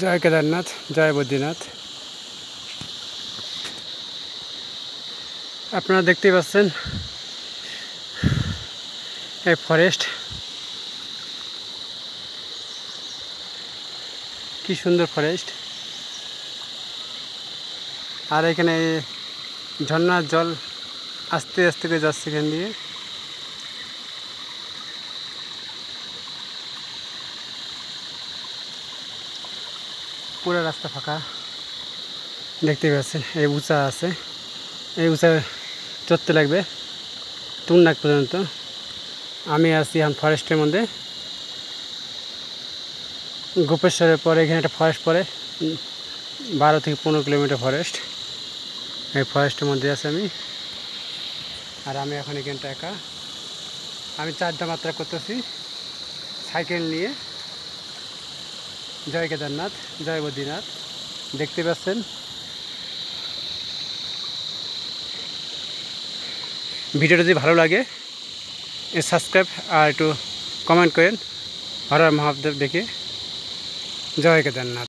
জয় কেদারনাথ, জয় বদ্রীনাথ। আপনারা দেখতেই পাচ্ছেন এই ফরেস্ট কি সুন্দর ফরেস্ট। আর এখানে ঝর্ণার জল আস্তে আস্তে করে যাচ্ছে এখান দিয়ে। পুরো রাস্তা ফাঁকা দেখতে পাচ্ছেন। এই উঁচা আছে, এই উঁচা চড়তে লাগবে তুংনাক পর্যন্ত। আমি আছি এখন ফরেস্টের মধ্যে। গোপেশ্বরের পরে এখানে একটা ফরেস্ট পড়ে, 12 থেকে 15 কিলোমিটার ফরেস্ট। এই ফরেস্টের মধ্যে আছি আমি। আর আমি এখন এখানটা একা। আমি 4টা মাত্রা করতেছি সাইকেল নিয়ে। জয় কেদারনাথ, জয় বদ্রীনাথ। দেখতে পাচ্ছেন ভিডিওটা যদি ভালো লাগে সাবস্ক্রাইব আর একটু কমেন্ট করেন। হর হর মহাদেব দেখে। জয় কেদারনাথ।